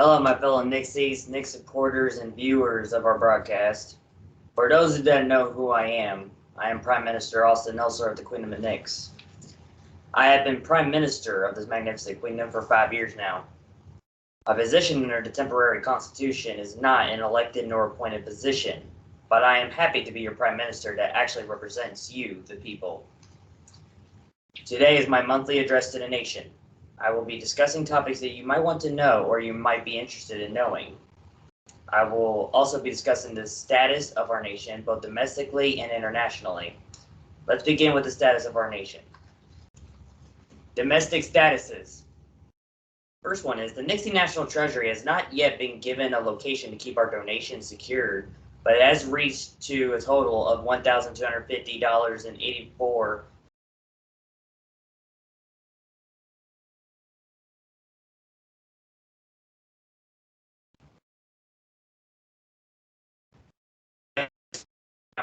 Hello, my fellow Nixies, Nix supporters, and viewers of our broadcast. For those who don't know who I am Prime Minister Austin Nelson of the Kingdom of Nix. I have been Prime Minister of this magnificent kingdom for 5 years now. A position under the temporary constitution is not an elected nor appointed position, but I am happy to be your Prime Minister that actually represents you, the people. Today is my monthly address to the nation. I will be discussing topics that you might want to know or you might be interested in knowing. I will also be discussing the status of our nation, both domestically and internationally. Let's begin with the status of our nation. Domestic statuses. First one is the Nixie National Treasury has not yet been given a location to keep our donations secured, but it has reached to a total of $1,250.84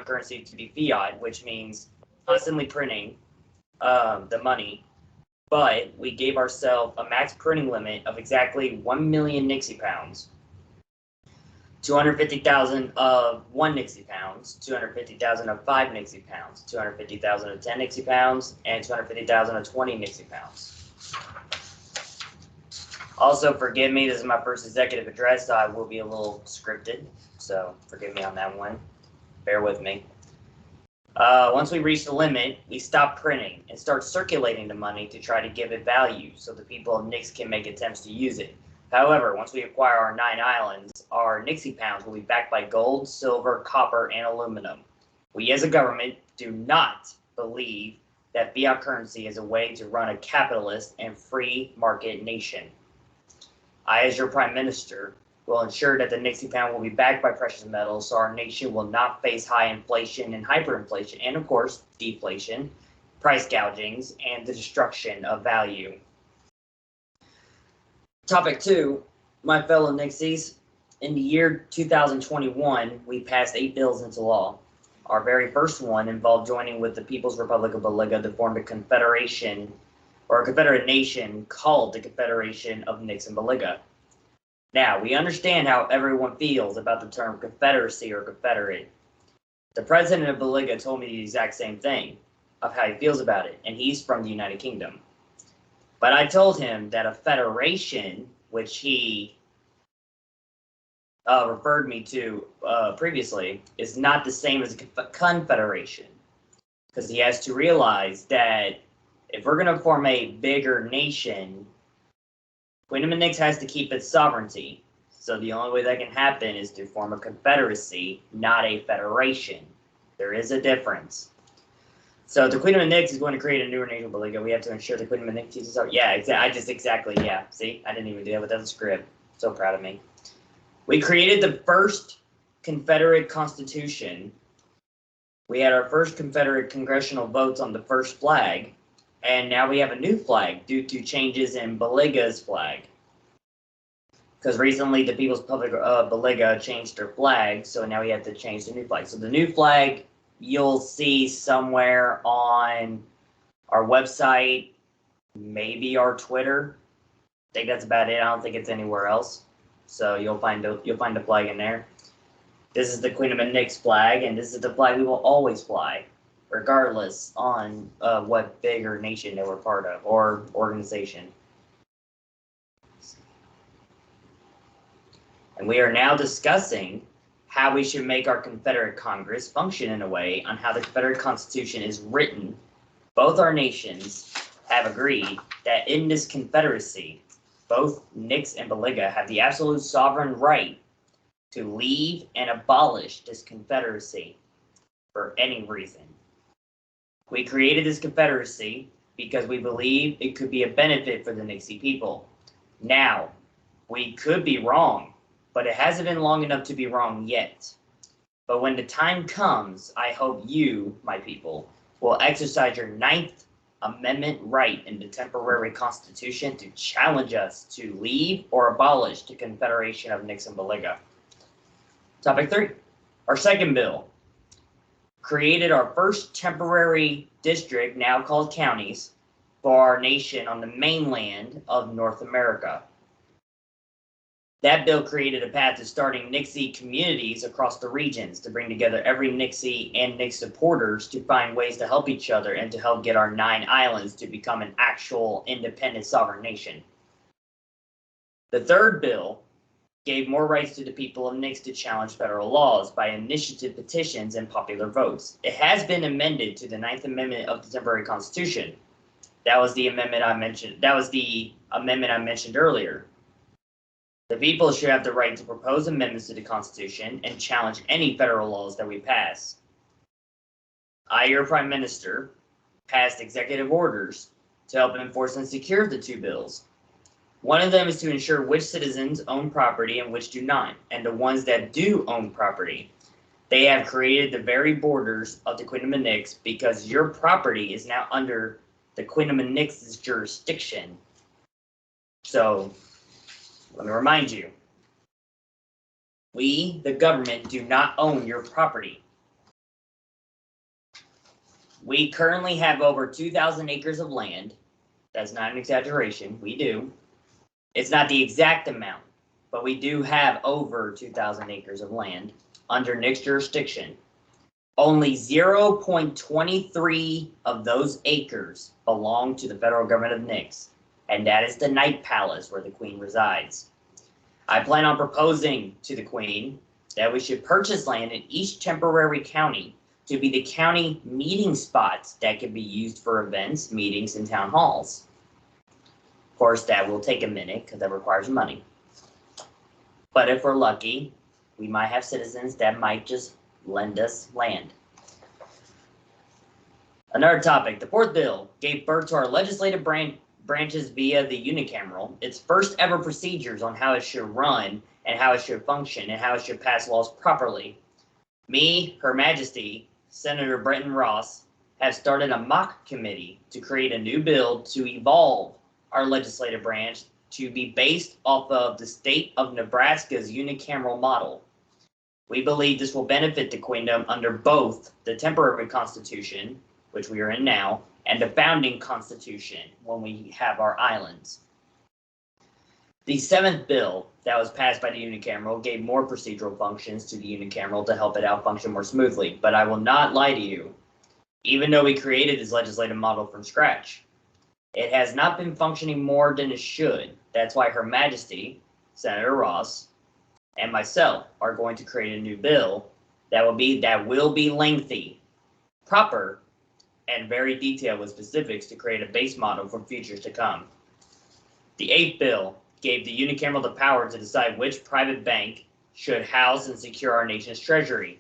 currency to be fiat, which means constantly printing the money, but we gave ourselves a max printing limit of exactly 1 million Nixie pounds. 250,000 of 1 Nixie pounds, 250,000 of 5 Nixie pounds, 250,000 of 10 Nixie pounds, and 250,000 of 20 Nixie pounds. Also, forgive me, this is my first executive address, so I will be a little scripted, so forgive me on that one. Bear with me. Once we reach the limit, we stop printing and start circulating the money to try to give it value so the people of Nix can make attempts to use it. However, once we acquire our 9 islands, our Nixie pounds will be backed by gold, silver, copper, and aluminum. We as a government do not believe that fiat currency is a way to run a capitalist and free market nation. I, as your Prime Minister, will ensure that the Nixie pound will be backed by precious metals so our nation will not face high inflation and hyperinflation, and of course, deflation, price gougings, and the destruction of value. Topic 2, my fellow Nixies. In the year 2021, we passed 8 bills into law. Our very first one involved joining with the People's Republic of Baliga to form a confederation, or a Confederate nation called the Confederation of Nix and Baliga. Now, we understand how everyone feels about the term Confederacy or Confederate. The president of Baliga told me the exact same thing of how he feels about it, and he's from the United Kingdom. But I told him that a federation, which he referred me to previously, is not the same as a confederation. Because he has to realize that if we're going to form a bigger nation, Kingdom of Nix has to keep its sovereignty, so the only way that can happen is to form a confederacy, not a federation. There is a difference. So the Kingdom of Nix is going to create a newer nation, Baliga. We have to ensure the Kingdom of Nix uses our... Yeah, exactly, yeah. See, I didn't even do that without the script. So proud of me. We created the first Confederate Constitution. We had our first Confederate congressional votes on the first flag. And now we have a new flag due to changes in Baliga's flag. Because recently the People's Republic of Baliga changed their flag, so now we have to change the new flag. So the new flag you'll see somewhere on our website, maybe our Twitter. I think that's about it. I don't think it's anywhere else. So you'll find the flag in there. This is the Kingdom of Nix flag, and this is the flag we will always fly, regardless on what bigger nation they were part of or organization. And we are now discussing how we should make our Confederate Congress function in a way on how the Confederate Constitution is written. Both our nations have agreed that in this Confederacy, both Nix and Baliga have the absolute sovereign right to leave and abolish this Confederacy for any reason. We created this Confederacy because we believe it could be a benefit for the Nixie people. Now, we could be wrong, but it hasn't been long enough to be wrong yet. But when the time comes, I hope you, my people, will exercise your 9th Amendment right in the temporary Constitution to challenge us to leave or abolish the Confederation of Nix and Baliga. Topic 3, our second bill. Created our first temporary district, now called counties, for our nation on the mainland of North America. That bill created a path to starting Nixie communities across the regions to bring together every Nixie and Nix supporters to find ways to help each other and to help get our 9 islands to become an actual independent sovereign nation. The third bill gave more rights to the people of Nix to challenge federal laws by initiative petitions and popular votes. It has been amended to the 9th Amendment of the Temporary Constitution. That was the amendment I mentioned. Earlier. The people should have the right to propose amendments to the Constitution and challenge any federal laws that we pass. I, your Prime Minister, passed executive orders to help enforce and secure the 2 bills. One of them is to ensure which citizens own property and which do not, and the ones that do own property. They have created the very borders of the Kingdom of Nix because your property is now under the Kingdom of Nix's jurisdiction. So, let me remind you, we, the government, do not own your property. We currently have over 2,000 acres of land. That's not an exaggeration, we do. It's not the exact amount, but we do have over 2,000 acres of land under Nix jurisdiction. Only 0.23 of those acres belong to the federal government of Nix, and that is the Night Palace where the Queen resides. I plan on proposing to the Queen that we should purchase land in each temporary county to be the county meeting spots that can be used for events, meetings, and town halls. Of course, that will take a minute because that requires money. But if we're lucky, we might have citizens that might just lend us land. Another topic, the 4th bill gave birth to our legislative branches via the unicameral, its first ever procedures on how it should run and how it should function and how it should pass laws properly. Me, Her Majesty, Senator Brenton Ross, have started a mock committee to create a new bill to evolve our legislative branch to be based off of the state of Nebraska's unicameral model. We believe this will benefit the Queendom under both the temporary constitution, which we are in now, and the founding constitution when we have our islands. The 7th bill that was passed by the unicameral gave more procedural functions to the unicameral to help it out function more smoothly, but I will not lie to you. Even though we created this legislative model from scratch, it has not been functioning more than it should. That's why Her Majesty, Senator Ross, and myself are going to create a new bill that will be lengthy, proper, and very detailed with specifics to create a base model for futures to come. The 8th bill gave the unicameral the power to decide which private bank should house and secure our nation's treasury.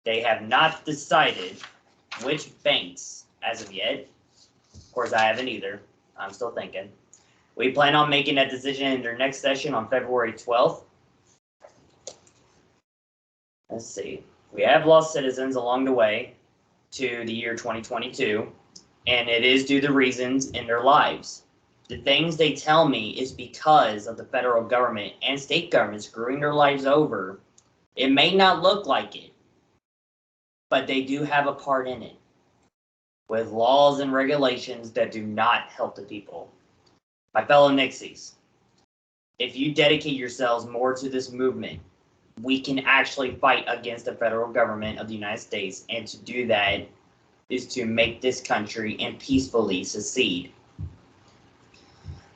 They have not decided which banks as of yet. Of course, I haven't either. I'm still thinking. We plan on making that decision in their next session on February 12th. Let's see. We have lost citizens along the way to the year 2022, and it is due to reasons in their lives. The things they tell me is because of the federal government and state government screwing their lives over. It may not look like it, but they do have a part in it, with laws and regulations that do not help the people. My fellow Nixies, if you dedicate yourselves more to this movement, we can actually fight against the federal government of the United States, and to do that is to make this country and peacefully secede.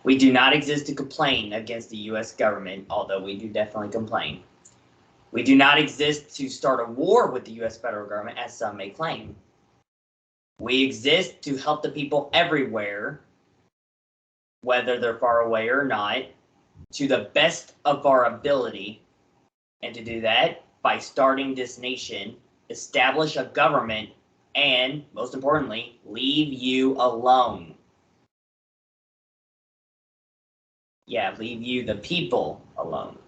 We do not exist to complain against the U.S. government, although we do definitely complain. We do not exist to start a war with the U.S. federal government, as some may claim. We exist to help the people everywhere, whether they're far away or not, to the best of our ability. And to do that, by starting this nation, establish a government, and, most importantly, leave you alone. Yeah, leave you, the people, alone.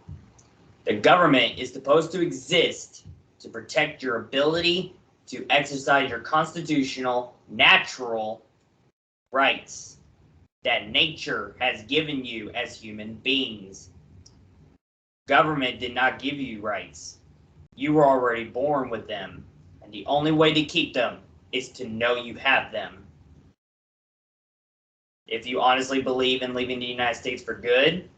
The government is supposed to exist to protect your ability to exercise your constitutional, natural rights that nature has given you as human beings. Government did not give you rights. You were already born with them, and the only way to keep them is to know you have them. If you honestly believe in leaving the United States for good,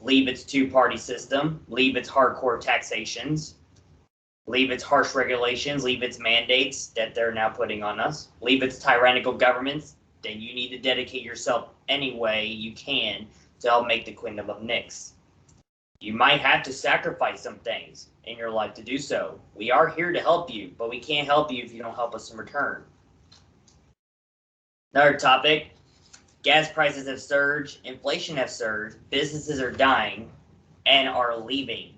leave its two-party system, leave its hardcore taxations, leave its harsh regulations, leave its mandates that they're now putting on us, leave its tyrannical governments, then you need to dedicate yourself any way you can to help make the Kingdom of Nyx. You might have to sacrifice some things in your life to do so. We are here to help you, but we can't help you if you don't help us in return. Another topic, gas prices have surged, inflation has surged, businesses are dying and are leaving.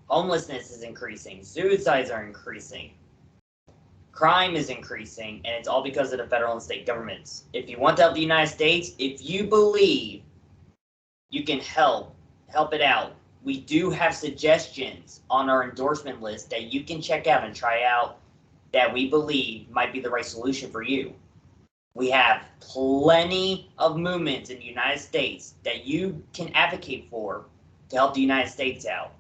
Homelessness is increasing, suicides are increasing, crime is increasing, and it's all because of the federal and state governments. If you want to help the United States, if you believe you can help it out, we do have suggestions on our endorsement list that you can check out and try out that we believe might be the right solution for you. We have plenty of movements in the United States that you can advocate for to help the United States out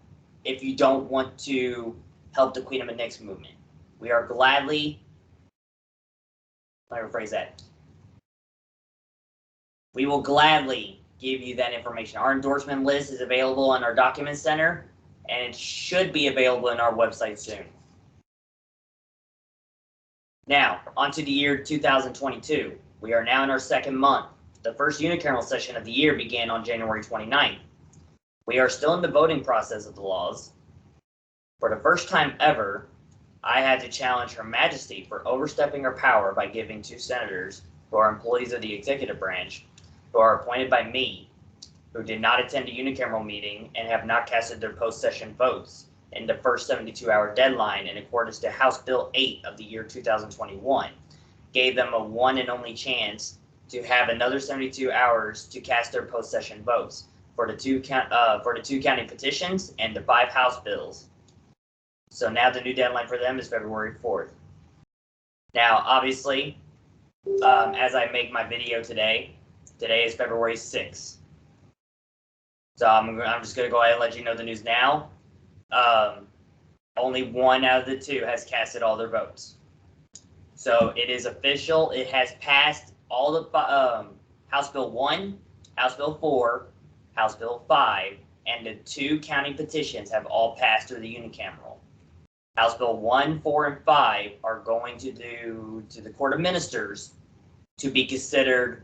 if you don't want to help the Queen of the Nyx movement. We are gladly, let me rephrase that. We will gladly give you that information. Our endorsement list is available on our document center, and it should be available on our website soon. Now, on to the year 2022. We are now in our second month. The first unicameral session of the year began on January 29th. We are still in the voting process of the laws. For the first time ever, I had to challenge Her Majesty for overstepping her power by giving 2 senators, who are employees of the executive branch, who are appointed by me, who did not attend a unicameral meeting and have not casted their post-session votes in the first 72-hour deadline in accordance to House Bill 8 of the year 2021, gave them a one and only chance to have another 72 hours to cast their post-session votes for the two county petitions and the 5 House bills. So now the new deadline for them is February 4th. Now, obviously, as I make my video today is February 6th. So I'm just going to go ahead and let you know the news now. Only 1 out of the 2 has casted all their votes. So it is official. It has passed all the House Bill 1, House Bill 4, House Bill 5, and the 2 county petitions have all passed through the unicameral. House Bill 1, 4, and 5 are going to the Court of Ministers to be considered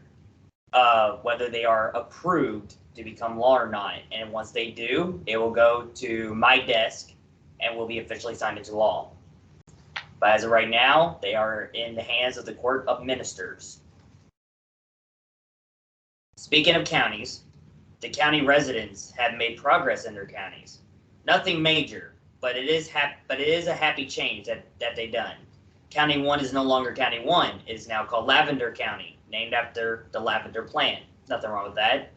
whether they are approved to become law or not. And once they do, it will go to my desk and will be officially signed into law. But as of right now, they are in the hands of the Court of Ministers. Speaking of counties, the county residents have made progress in their counties. Nothing major, but it is a happy change that they've done. County 1 is no longer County 1. It is now called Lavender County, named after the lavender plant. Nothing wrong with that.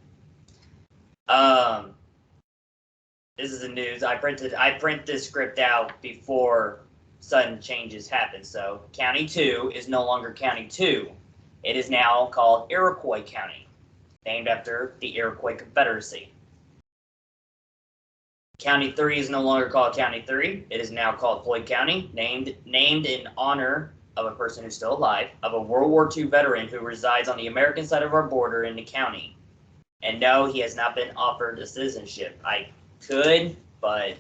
This is the news. I print this script out before sudden changes happen. So County 2 is no longer County 2. It is now called Iroquois County, named after the Iroquois Confederacy. County 3 is no longer called County 3. It is now called Floyd County, named in honor of a person who's still alive, of a World War II veteran who resides on the American side of our border in the county. And no, he has not been offered a citizenship. I could, but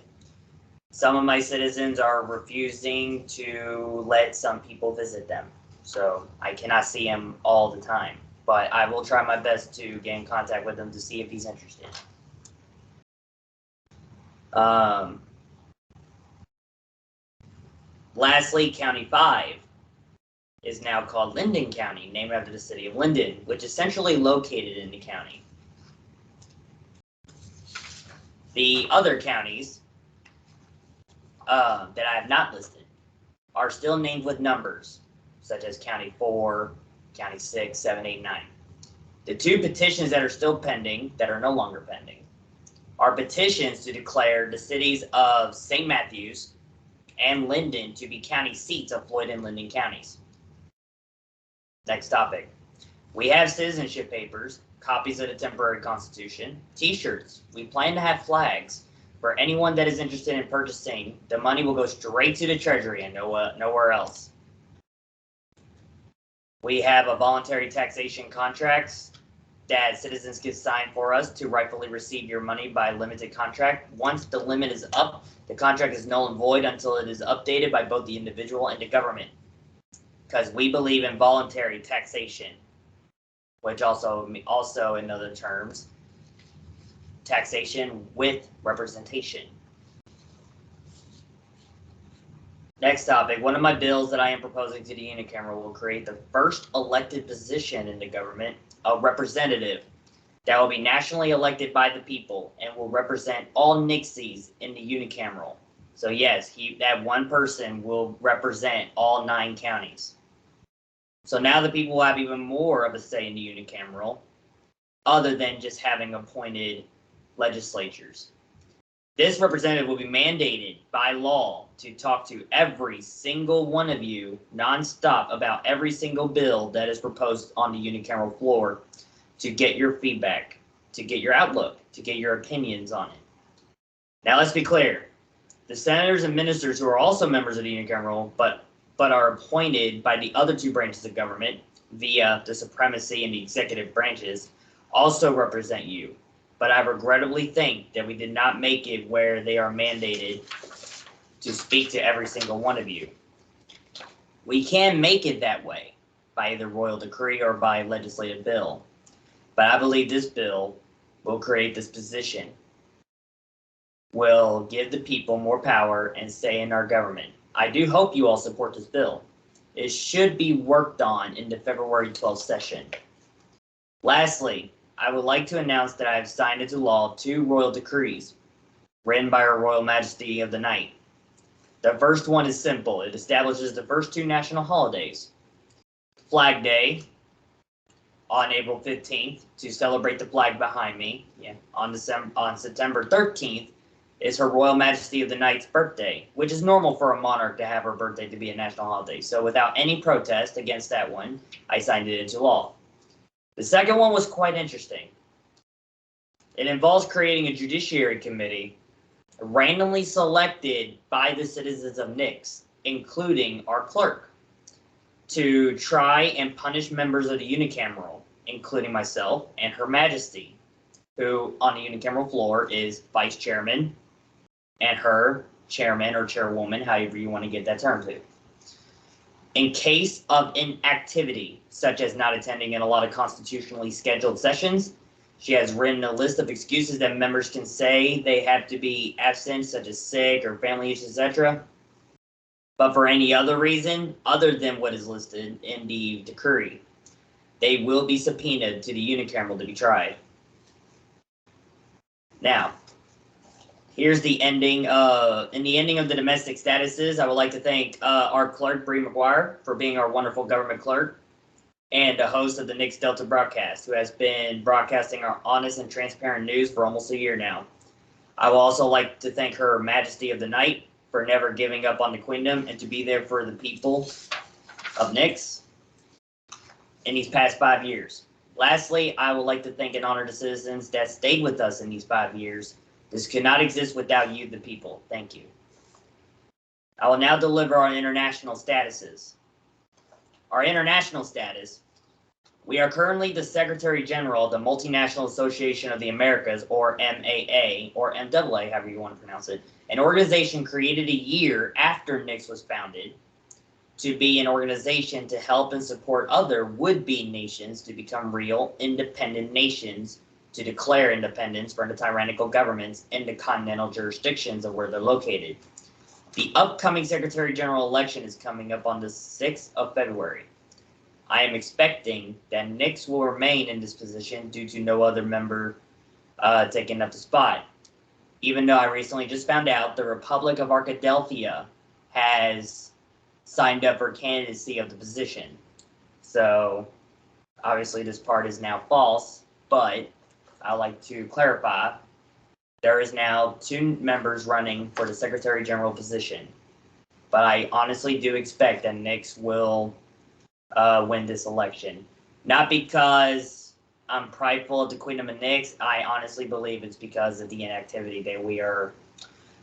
some of my citizens are refusing to let some people visit them. So I cannot see him all the time. But I will try my best to get in contact with him to see if he's interested. Lastly, County 5 is now called Linden County, named after the city of Linden, which is centrally located in the county. The other counties that I have not listed are still named with numbers, such as County 4, County 6, 7, 8, 9. The 2 petitions that are still pending, that are no longer pending, are petitions to declare the cities of St. Matthews and Linden to be county seats of Floyd and Linden counties. Next topic. We have citizenship papers, copies of the temporary constitution, t-shirts. We plan to have flags. For anyone that is interested in purchasing, the money will go straight to the treasury and nowhere else. We have a voluntary taxation contracts that citizens can sign for us to rightfully receive your money by limited contract. Once the limit is up, the contract is null and void until it is updated by both the individual and the government. Because we believe in voluntary taxation, which also in other terms, taxation with representation. Next topic, one of my bills that I am proposing to the unicameral will create the first elected position in the government, a representative, that will be nationally elected by the people and will represent all Nixies in the unicameral. So yes, that one person will represent all 9 counties. So now the people will have even more of a say in the unicameral, other than just having appointed legislatures. This representative will be mandated by law to talk to every single one of you nonstop about every single bill that is proposed on the unicameral floor to get your feedback, to get your outlook, to get your opinions on it. Now let's be clear. The senators and ministers who are also members of the unicameral, but are appointed by the other 2 branches of government via the supremacy and the executive branches also represent you. But I regrettably think that we did not make it where they are mandated to speak to every single one of you. We can make it that way by either royal decree or by legislative bill. But I believe this bill will create this position, will give the people more power and say in our government. I do hope you all support this bill. It should be worked on in the February 12th session. Lastly, I would like to announce that I have signed into law 2 royal decrees written by Her Royal Majesty of the Night. The first one is simple. It establishes the first 2 national holidays. Flag Day on April 15th to celebrate the flag behind me. On September 13th is Her Royal Majesty of the Night's birthday, which is normal for a monarch to have her birthday to be a national holiday. So without any protest against that one, I signed it into law. The second one was quite interesting. It involves creating a judiciary committee randomly selected by the citizens of Nix, including our clerk, to try and punish members of the unicameral, including myself and Her Majesty, who on the unicameral floor is vice chairman, and her chairman or chairwoman, however you want to get that term to. In case of inactivity, such as not attending in a lot of constitutionally scheduled sessions, she has written a list of excuses that members can say they have to be absent, such as sick or family issues, etc. But for any other reason, other than what is listed in the decree, they will be subpoenaed to the unicameral to be tried. Now, here's the ending. In the ending of the domestic statuses, I would like to thank our clerk, Bree McGuire, for being our wonderful government clerk, and the host of the Nix Delta broadcast, who has been broadcasting our honest and transparent news for almost a year now. I will also like to thank Her Majesty of the Night for never giving up on the Queendom and to be there for the people of Nix in these past 5 years. Lastly, I would like to thank and honor the citizens that stayed with us in these 5 years. This could not exist without you, the people. Thank you. I will now deliver our international statuses. Our international status: we are currently the Secretary General of the Multinational Association of the Americas, or MAA, or MAA, however you want to pronounce it, an organization created a year after Nix was founded to be an organization to help and support other would-be nations to become real independent nations, to declare independence from the tyrannical governments in the continental jurisdictions of where they're located. The upcoming Secretary General election is coming up on the 6th of February. I am expecting that Nix will remain in this position due to no other member taking up the spot. Even though I recently just found out the Republic of Arkadelphia has signed up for candidacy of the position. So obviously this part is now false, but I'd like to clarify. There is now 2 members running for the Secretary General position, but I honestly do expect that Nix will win this election. Not because I'm prideful of the Queendom of Nix. I honestly believe it's because of the inactivity that we are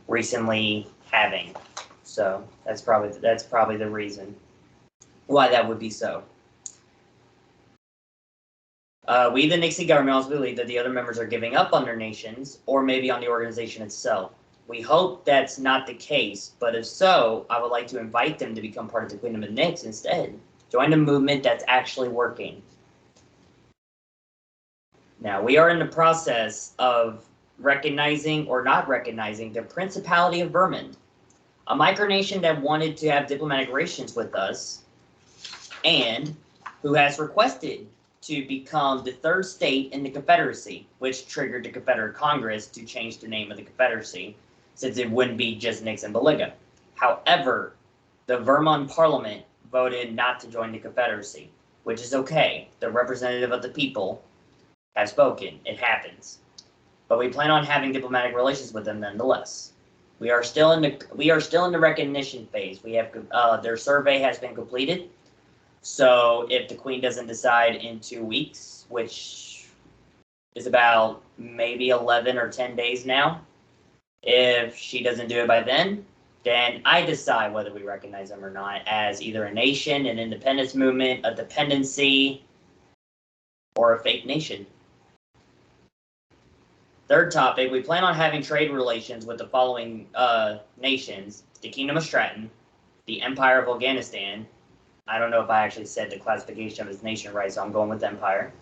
recently having. So that's probably the reason why that would be so. We, the Nixie government, also believe that the other members are giving up on their nations, or maybe on the organization itself. We hope that's not the case, but if so, I would like to invite them to become part of the Kingdom of Nix instead. Join a movement that's actually working. Now, we are in the process of recognizing or not recognizing the Principality of Vermont, a micronation that wanted to have diplomatic relations with us, and who has requested to become the third state in the Confederacy, which triggered the Confederate Congress to change the name of the Confederacy, since it wouldn't be just Nix and Baliga. However, the Vermont Parliament voted not to join the Confederacy, which is okay. The representative of the people has spoken. It happens. But we plan on having diplomatic relations with them nonetheless. We are still in the recognition phase. We have their survey has been completed. So if the Queen doesn't decide in 2 weeks, which is about maybe 11 or 10 days now, if she doesn't do it by then I decide whether we recognize them or not as either a nation, an independence movement, a dependency, or a fake nation. Third topic, we plan on having trade relations with the following nations: the Kingdom of Stratton, the Empire of Afghanistan. I don't know if I actually said the classification of his nation right, so I'm going with Empire.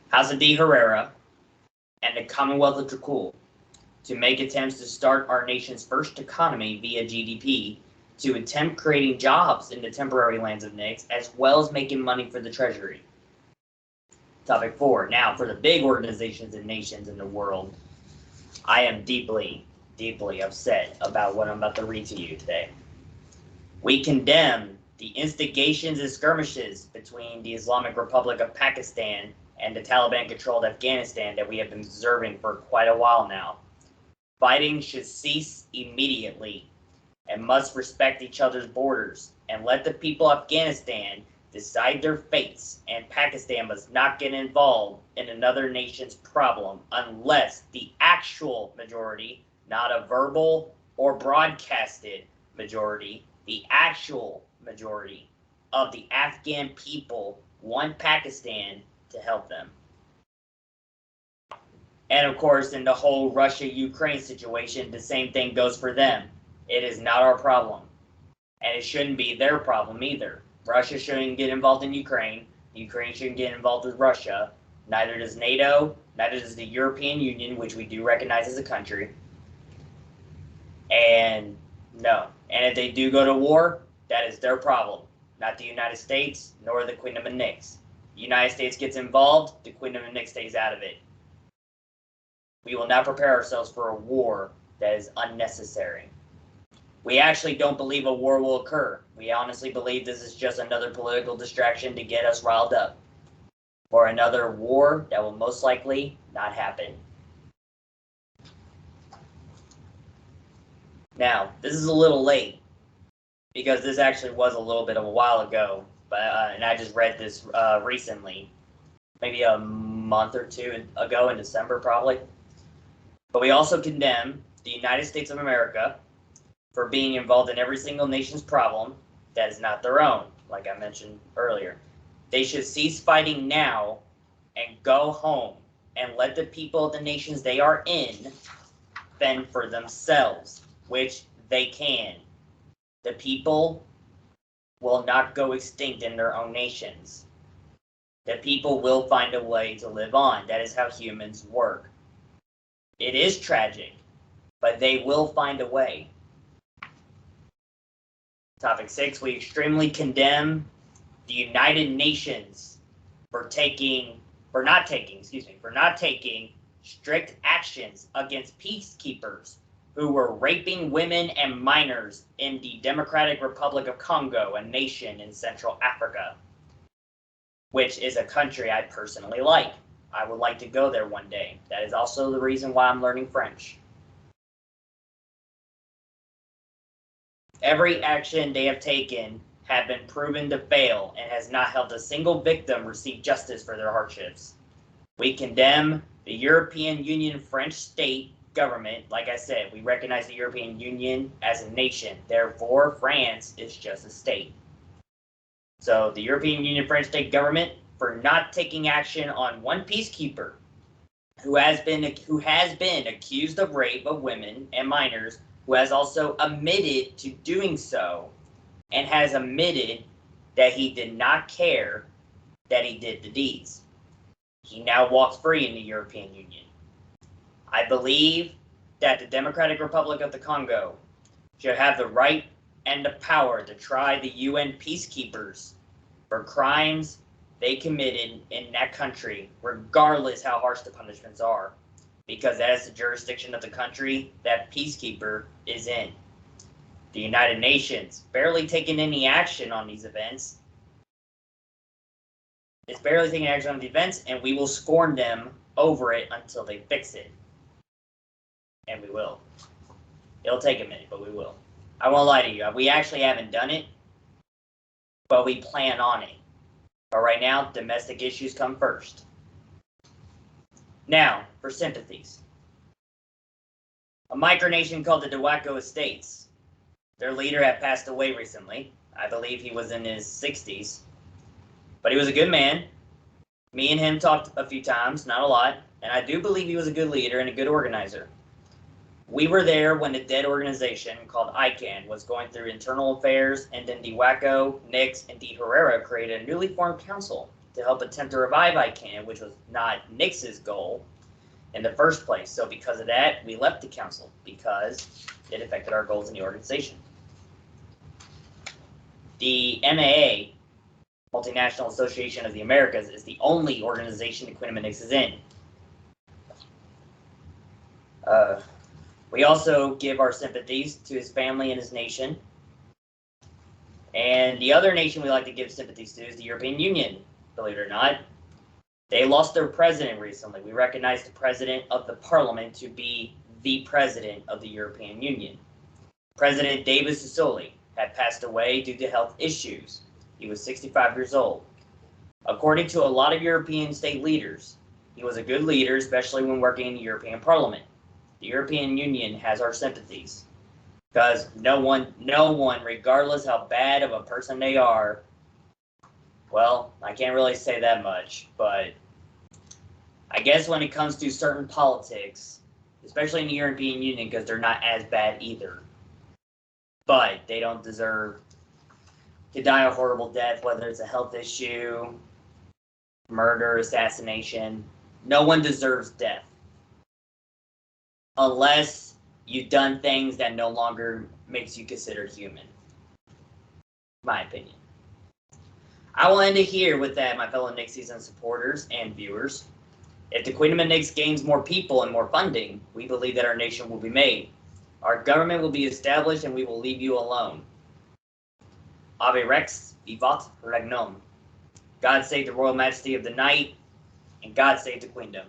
House of D. Herrera, and the Commonwealth of Dracul, to make attempts to start our nation's first economy via GDP, to attempt creating jobs in the temporary lands of Nix, as well as making money for the Treasury. Topic 4. Now, for the big organizations and nations in the world, I am deeply, deeply upset about what I'm about to read to you today. We condemn the instigations and skirmishes between the Islamic Republic of Pakistan and the Taliban-controlled Afghanistan that we have been observing for quite a while now. Fighting should cease immediately and must respect each other's borders and let the people of Afghanistan decide their fates, and Pakistan must not get involved in another nation's problem unless the actual majority, not a verbal or broadcasted majority, the actual majority of the Afghan people want Pakistan to help them. And of course, in the whole Russia-Ukraine situation, the same thing goes for them. It is not our problem, and it shouldn't be their problem either. Russia shouldn't get involved in Ukraine. Ukraine shouldn't get involved with Russia. Neither does NATO. Neither does the European Union, which we do recognize as a country. And no. And if they do go to war, that is their problem. Not the United States, nor the Kingdom of Nix. The United States gets involved, the Kingdom of Nix stays out of it. We will not prepare ourselves for a war that is unnecessary. We actually don't believe a war will occur. We honestly believe this is just another political distraction to get us riled up for another war that will most likely not happen. Now, this is a little late because this actually was a little bit of a while ago, but and I just read this recently, maybe a month or two ago in December probably. But we also condemn the United States of America for being involved in every single nation's problem that is not their own, like I mentioned earlier. They should cease fighting now and go home and let the people of the nations they are in fend for themselves, which they can. The people will not go extinct in their own nations. The people will find a way to live on. That is how humans work. It is tragic, but they will find a way. Topic 6, we extremely condemn the United Nations for not taking strict actions against peacekeepers who were raping women and minors in the Democratic Republic of Congo, a nation in Central Africa, which is a country I personally like. I would like to go there one day. That is also the reason why I'm learning French. Every action they have taken have been proven to fail and has not helped a single victim receive justice for their hardships. We condemn the European Union French state government. Like I said, we recognize the European Union as a nation. Therefore, France is just a state. So the European Union French state government for not taking action on one peacekeeper who has been accused of rape of women and minors, who has also admitted to doing so, and has admitted that he did not care that he did the deeds. He now walks free in the European Union. I believe that the Democratic Republic of the Congo should have the right and the power to try the UN peacekeepers for crimes they committed in that country, regardless how harsh the punishments are, because that is the jurisdiction of the country that peacekeeper is in. The United Nations barely taking any action on these events. It's barely taking action on the events, and we will scorn them over it until they fix it. And we will. It'll take a minute, but we will. I won't lie to you. We actually haven't done it, but we plan on it. But right now, domestic issues come first. Now, for sympathies. A micronation called the Dewako Estates. Their leader had passed away recently. I believe he was in his 60s. But he was a good man. Me and him talked a few times, not a lot. And I do believe he was a good leader and a good organizer. We were there when the dead organization called ICANN was going through internal affairs, and then Dewako, Nix, and De Herrera created a newly formed council to help attempt to revive ICANN, which was not Nix's goal in the first place. So because of that, we left the council because it affected our goals in the organization. The MAA, Multinational Association of the Americas, is the only organization that Quinnipiac Nix is in. We also give our sympathies to his family and his nation. And the other nation we like to give sympathies to is the European Union, believe it or not. They lost their president recently. We recognize the president of the parliament to be the president of the European Union. President David Sassoli had passed away due to health issues. He was 65 years old. According to a lot of European state leaders, he was a good leader, especially when working in the European Parliament. The European Union has our sympathies, because no one, regardless how bad of a person they are, well, I can't really say that much, but I guess when it comes to certain politics, especially in the European Union, because they're not as bad either, but they don't deserve to die a horrible death, whether it's a health issue, murder, assassination. No one deserves death. Unless you've done things that no longer makes you considered human. My opinion. I will end it here with that, my fellow Knicks season supporters and viewers. If the Quinnipiac Knicks gains more people and more funding, we believe that our nation will be made. Our government will be established, and we will leave you alone. Ave Rex, Vivat Regnum. God save the royal majesty of the night, and God save the queendom.